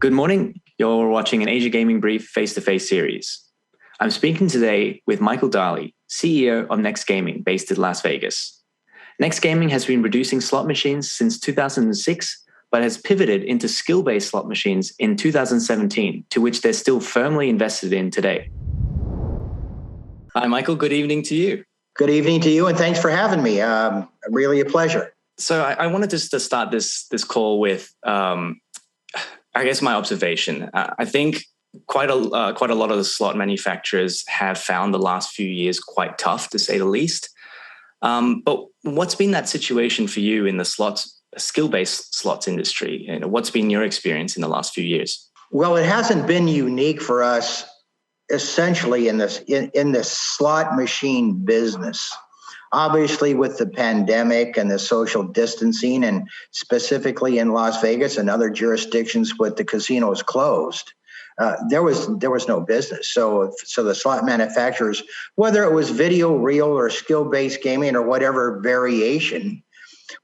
Good morning. You're watching an Asia Gaming Brief face-to-face series. I'm speaking today with Michael Darley, CEO of Next Gaming, based in Las Vegas. Next Gaming has been producing slot machines since 2006, but has pivoted into skill-based slot machines in 2017, to which they're still firmly invested in today. Hi, Michael. Good evening to you. Good evening to you, and thanks for having me. Really a pleasure. So I wanted just to start this call with, I guess, my observation. I think quite a lot of the slot manufacturers have found the last few years quite tough, to say the least. But what's been that situation for you in the skill-based slots industry? What's been your experience in the last few years? Well, it hasn't been unique for us, essentially, in the slot machine business. Obviously, with the pandemic and the social distancing, and specifically in Las Vegas and other jurisdictions with the casinos closed, there was no business. So the slot manufacturers, whether it was video, reel, or skill-based gaming or whatever variation,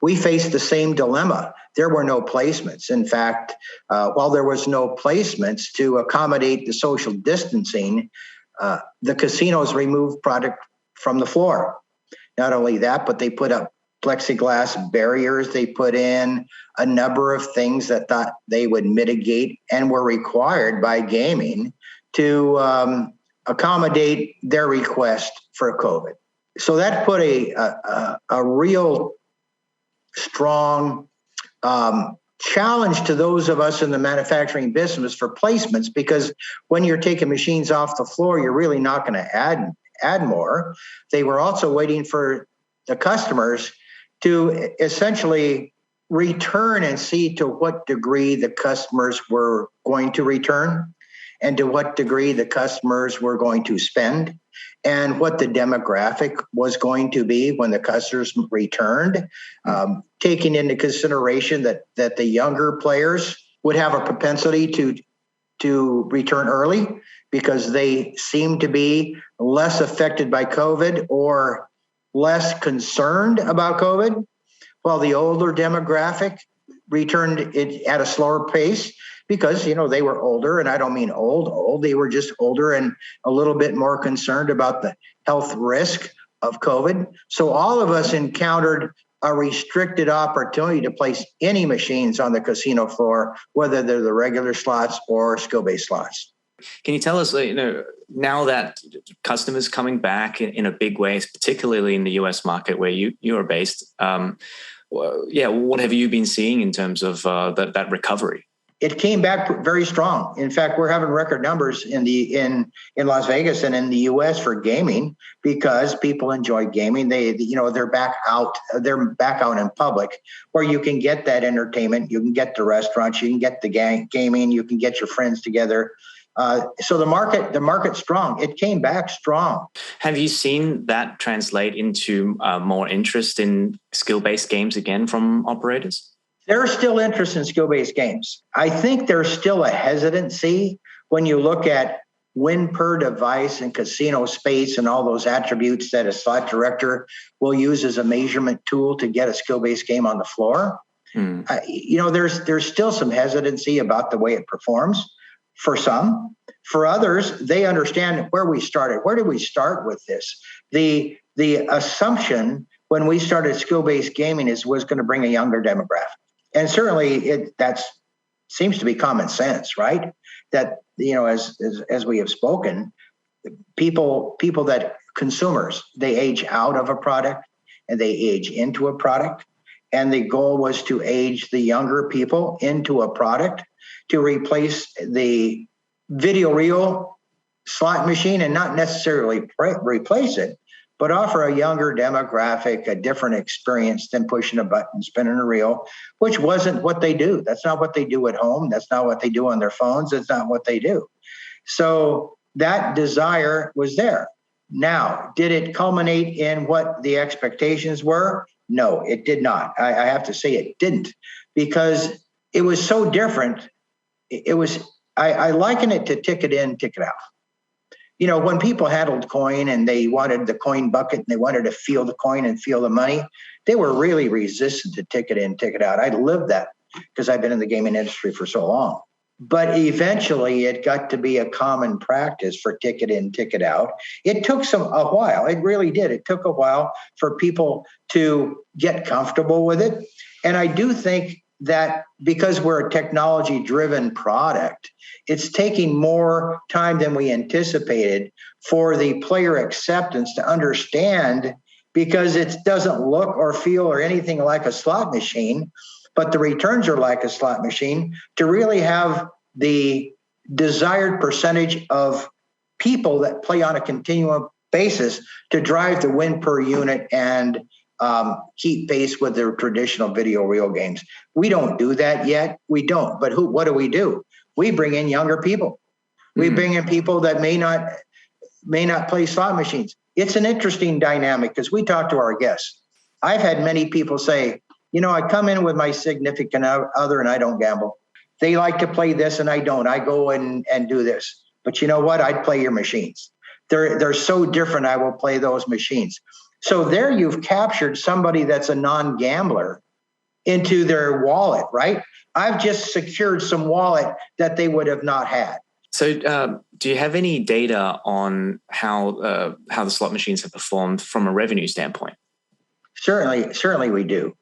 we faced the same dilemma. There were no placements. In fact, while there was no placements to accommodate the social distancing, the casinos removed product from the floor. Not only that, but they put up plexiglass barriers. They put in a number of things that thought they would mitigate and were required by gaming to accommodate their request for COVID. So that put a real strong challenge to those of us in the manufacturing business for placements, because when you're taking machines off the floor, you're really not going to add more. They were also waiting for the customers to essentially return and see to what degree the customers were going to return and to what degree the customers were going to spend and what the demographic was going to be when the customers returned, taking into consideration that the younger players would have a propensity to return early because they seem to be less affected by COVID or less concerned about COVID, while the older demographic returned it at a slower pace because, they were older, and I don't mean old. They were just older and a little bit more concerned about the health risk of COVID. So all of us encountered a restricted opportunity to place any machines on the casino floor, whether they're the regular slots or skill-based slots. Can you tell us, now that customers coming back in a big way, particularly in the US market where you are based, what have you been seeing in terms of that recovery? It came back very strong. In fact, we're having record numbers in Las Vegas and in the US for gaming because people enjoy gaming. They're back out in public where you can get that entertainment, you can get the restaurants, you can get the gaming, you can get your friends together. So the market's strong. It came back strong. Have you seen that translate into more interest in skill-based games again from operators? There's still interest in skill-based games. I think there's still a hesitancy when you look at win per device and casino space and all those attributes that a slot director will use as a measurement tool to get a skill-based game on the floor. There's still some hesitancy about the way it performs. For some, for others, they understand where we started. Where did we start with this? The assumption when we started skill-based gaming was going to bring a younger demographic, and certainly that seems to be common sense, right? That as we have spoken, people that consumers, they age out of a product and they age into a product, and the goal was to age the younger people into a product to replace the video reel slot machine, and not necessarily replace it, but offer a younger demographic a different experience than pushing a button, spinning a reel, which wasn't what they do. That's not what they do at home. That's not what they do on their phones. That's not what they do. So that desire was there. Now, did it culminate in what the expectations were? No, it did not. I have to say it didn't, because it was so different. I liken it to ticket in, ticket out. When people handled coin and they wanted the coin bucket and they wanted to feel the coin and feel the money, they were really resistant to ticket in, ticket out. I lived that because I've been in the gaming industry for so long. But eventually it got to be a common practice for ticket in, ticket out. It took a while. It really did. It took a while for people to get comfortable with it. And I do think that because we're a technology driven product, it's taking more time than we anticipated for the player acceptance to understand, because it doesn't look or feel or anything like a slot machine, but the returns are like a slot machine, to really have the desired percentage of people that play on a continuum basis to drive the win per unit and keep pace with their traditional video reel games. We don't do that yet. We don't. But what do? We bring in younger people. We bring in people that may not play slot machines. It's an interesting dynamic because we talk to our guests. I've had many people say, I come in with my significant other and I don't gamble. They like to play this and I don't. I go and do this. But you know what? I'd play your machines. They're so different. I will play those machines. So there you've captured somebody that's a non-gambler into their wallet, right? I've just secured some wallet that they would have not had. So do you have any data on how the slot machines have performed from a revenue standpoint? Certainly we do.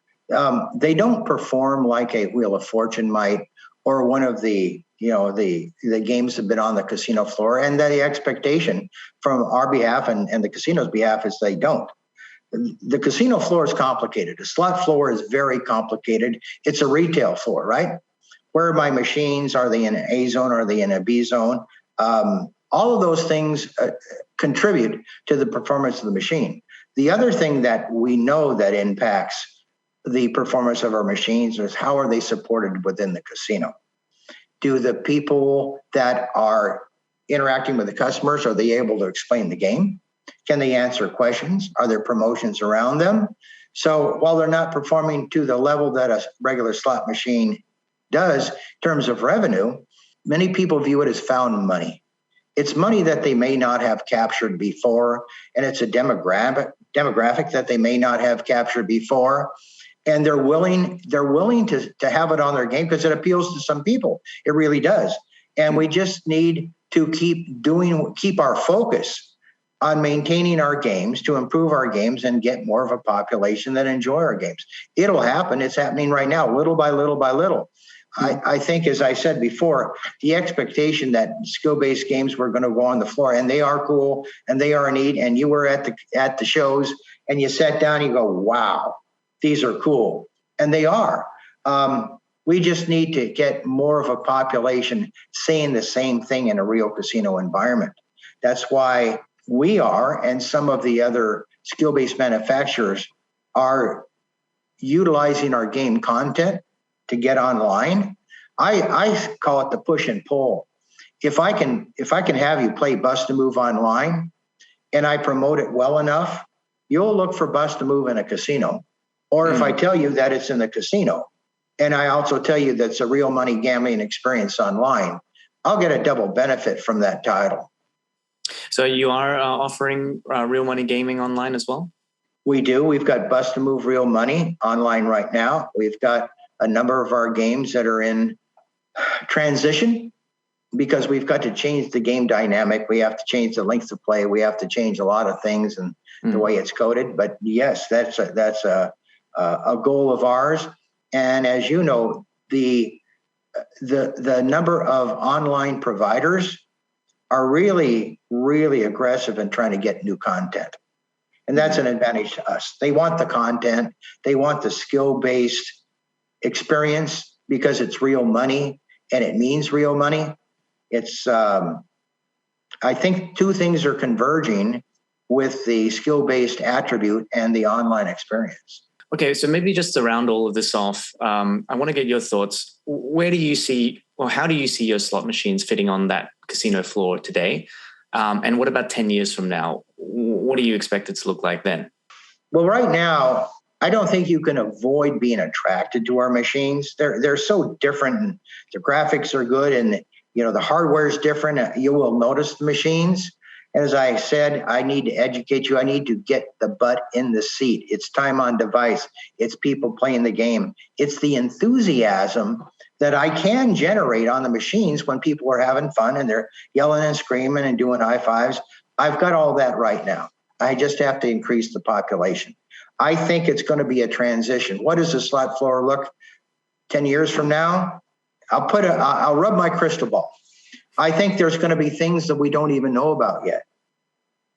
They don't perform like a Wheel of Fortune might, or one of the games that have been on the casino floor, and that the expectation from our behalf and the casino's behalf is they don't. The casino floor is complicated. The slot floor is very complicated. It's a retail floor, right? Where are my machines? Are they in an A zone? Are they in a B zone? All of those things contribute to the performance of the machine. The other thing that we know that impacts the performance of our machines is how are they supported within the casino? Do the people that are interacting with the customers, are they able to explain the game? Can they answer questions? Are there promotions around them? So while they're not performing to the level that a regular slot machine does in terms of revenue, many people view it as found money. It's money that they may not have captured before, and it's a demographic that they may not have captured before. And they're willing to have it on their game because it appeals to some people. It really does. And we just need to keep our focus on maintaining our games, to improve our games and get more of a population that enjoy our games. It'll happen. It's happening right now, little by little by little. I think, as I said before, the expectation that skill-based games were going to go on the floor, and they are cool and they are neat, and you were at the shows and you sat down and you go, wow, these are cool. And they are. We just need to get more of a population saying the same thing in a real casino environment. That's why we are, and some of the other skill-based manufacturers are utilizing our game content to get online. I call it the push and pull. If I can have you play Bust a Move online and I promote it well enough, you'll look for Bust a Move in a casino. Or if I tell you that it's in the casino, and I also tell you that's a real money gambling experience online, I'll get a double benefit from that title. So you are offering real money gaming online as well? We do. We've got Bust a Move Real Money online right now. We've got a number of our games that are in transition because we've got to change the game dynamic. We have to change the length of play. We have to change a lot of things and the way it's coded. But yes, that's a goal of ours. And as you know, the number of online providers are really, really aggressive in trying to get new content. And that's an advantage to us. They want the content. They want the skill-based experience because it's real money and it means real money. It's, I think two things are converging with the skill-based attribute and the online experience. Okay, so maybe just to round all of this off, I want to get your thoughts. Where do you see, or how do you see your slot machines fitting on that casino floor today? And what about 10 years from now? What do you expect it to look like then? Well, right now, I don't think you can avoid being attracted to our machines. They're so different, and the graphics are good, and the hardware is different. You will notice the machines. As I said, I need to educate you. I need to get the butt in the seat. It's time on device. It's people playing the game. It's the enthusiasm that I can generate on the machines when people are having fun and they're yelling and screaming and doing high fives. I've got all that right now. I just have to increase the population. I think it's going to be a transition. What does the slot floor look 10 years from now? I'll rub my crystal ball. I think there's going to be things that we don't even know about yet.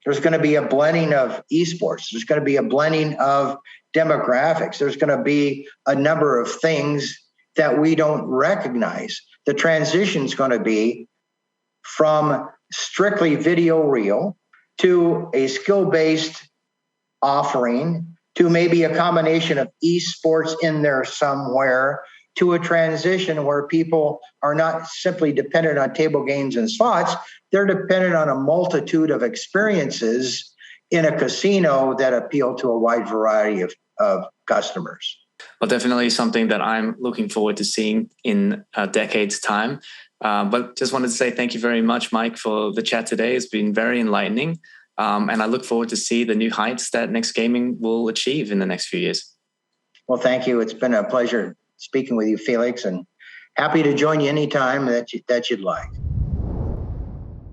There's going to be a blending of esports. There's going to be a blending of demographics. There's going to be a number of things that we don't recognize. The transition is going to be from strictly video reel to a skill-based offering to maybe a combination of esports in there somewhere, to a transition where people are not simply dependent on table games and slots, they're dependent on a multitude of experiences in a casino that appeal to a wide variety of customers. Well, definitely something that I'm looking forward to seeing in a decade's time. But just wanted to say thank you very much, Mike, for the chat today. It's been very enlightening. And I look forward to see the new heights that Next Gaming will achieve in the next few years. Well, thank you. It's been a pleasure speaking with you, Felix, and happy to join you anytime that you'd like.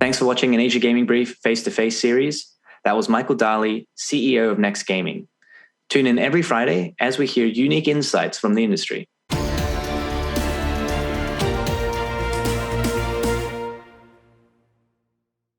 Thanks for watching an Asia Gaming Brief face-to-face series. That was Michael Darley, CEO of Next Gaming. Tune in every Friday as we hear unique insights from the industry.